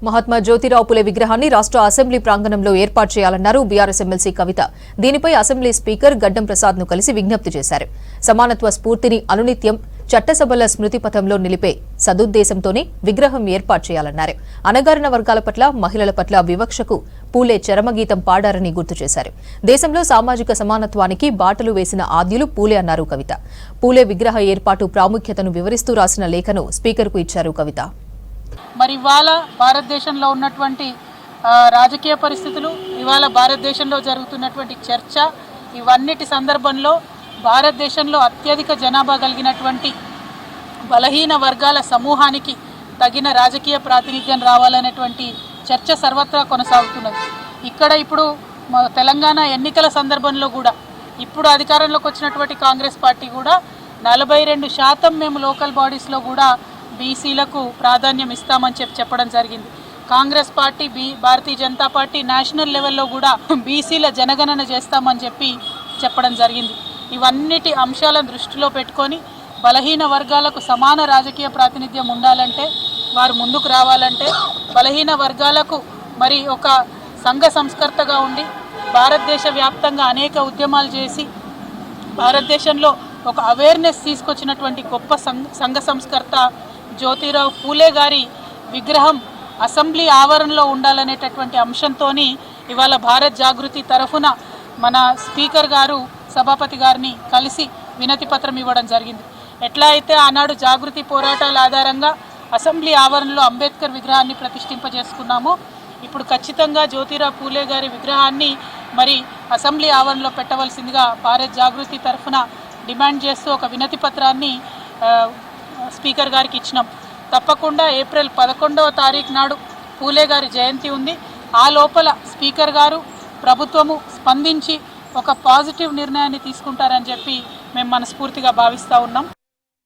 మహాత్మా జ్యోతిరావు పులే విగ్రహాన్ని రాష్ట్ర అసెంబ్లీ ప్రాంగణంలో ఏర్పాటు చేయాలన్నారు బీఆర్ఎస్ ఎమ్మెల్సీ కవిత. దీనిపై అసెంబ్లీ స్పీకర్ గడ్డం ప్రసాద్ ను కలిసి విజ్ఞప్తి చేశారు. సమానత్వ స్ఫూర్తిని అనునిత్యం చట్టసభల స్మృతి పథంలో నిలిపే సదుద్దేశంతోనే విగ్రహం ఏర్పాటు చేయాలన్నారు. అణగారిన వర్గాల పట్ల, మహిళల పట్ల వివక్షకు పూలే చరమగీతం పాడారని గుర్తు చేశారు. దేశంలో సామాజిక సమానత్వానికి బాటలు వేసిన ఆద్యులు పూలే అన్నారు కవిత. పూలే విగ్రహ ఏర్పాటు ప్రాముఖ్యతను వివరిస్తూ రాసిన లేఖను స్పీకర్కు ఇచ్చారు కవిత. మరి ఇవాళ భారతదేశంలో ఉన్నటువంటి రాజకీయ పరిస్థితులు, ఇవాళ భారతదేశంలో జరుగుతున్నటువంటి చర్చ, ఇవన్నిటి సందర్భంలో భారతదేశంలో అత్యధిక జనాభా కలిగినటువంటి బలహీన వర్గాల సమూహానికి తగిన రాజకీయ ప్రాతినిధ్యం రావాలనేటువంటి చర్చ సర్వత్రా కొనసాగుతున్నది. ఇక్కడ ఇప్పుడు తెలంగాణ ఎన్నికల సందర్భంలో కూడా ఇప్పుడు అధికారంలోకి వచ్చినటువంటి కాంగ్రెస్ పార్టీ కూడా 42% మేము లోకల్ బాడీస్లో కూడా బీసీలకు ప్రాధాన్యం ఇస్తామని చెప్పడం జరిగింది. Congress party, Bharatiya Janata party national లెవెల్లో కూడా బీసీల జనగణన చేస్తామని చెప్పడం జరిగింది. ఇవన్నిటి అంశాలను దృష్టిలో పెట్టుకొని బలహీన వర్గాలకు సమాన రాజకీయ ప్రాతినిధ్యం ఉండాలంటే, వారు ముందుకు రావాలంటే, బలహీన వర్గాలకు మరి ఒక సంఘ సంస్కర్తగా ఉండి భారతదేశ వ్యాప్తంగా అనేక ఉద్యమాలు చేసి భారతదేశంలో ఒక అవేర్నెస్ తీసుకొచ్చినటువంటి గొప్ప సంఘ సంస్కర్త జ్యోతిరావు పూలే గారి విగ్రహం అసెంబ్లీ ఆవరణలో ఉండాలనేటటువంటి అంశంతో ఇవాళ భారత్ జాగృతి తరఫున మన స్పీకర్ గారు సభాపతి గారిని కలిసి వినతి పత్రం ఇవ్వడం జరిగింది. ఎట్లా అయితే ఆనాడు జాగృతి పోరాటాల ఆధారంగా అసెంబ్లీ ఆవరణలో అంబేద్కర్ విగ్రహాన్ని ప్రతిష్ఠింపజేసుకున్నామో, ఇప్పుడు ఖచ్చితంగా జ్యోతిరావు పూలే గారి విగ్రహాన్ని మరి అసెంబ్లీ ఆవరణలో పెట్టవలసిందిగా భారత్ జాగృతి తరఫున డిమాండ్ చేస్తూ ఒక వినతి పత్రాన్ని స్పీకర్ గారికి ఇచ్చినాం. తప్పకుండా ఏప్రిల్ 11వ తారీఖు నాడు పూలే గారి జయంతి ఉంది. ఆ లోపల స్పీకర్ గారు, ప్రభుత్వము స్పందించి ఒక పాజిటివ్ నిర్ణయాన్ని తీసుకుంటారని చెప్పి మేము మనస్ఫూర్తిగా భావిస్తూ ఉన్నాం.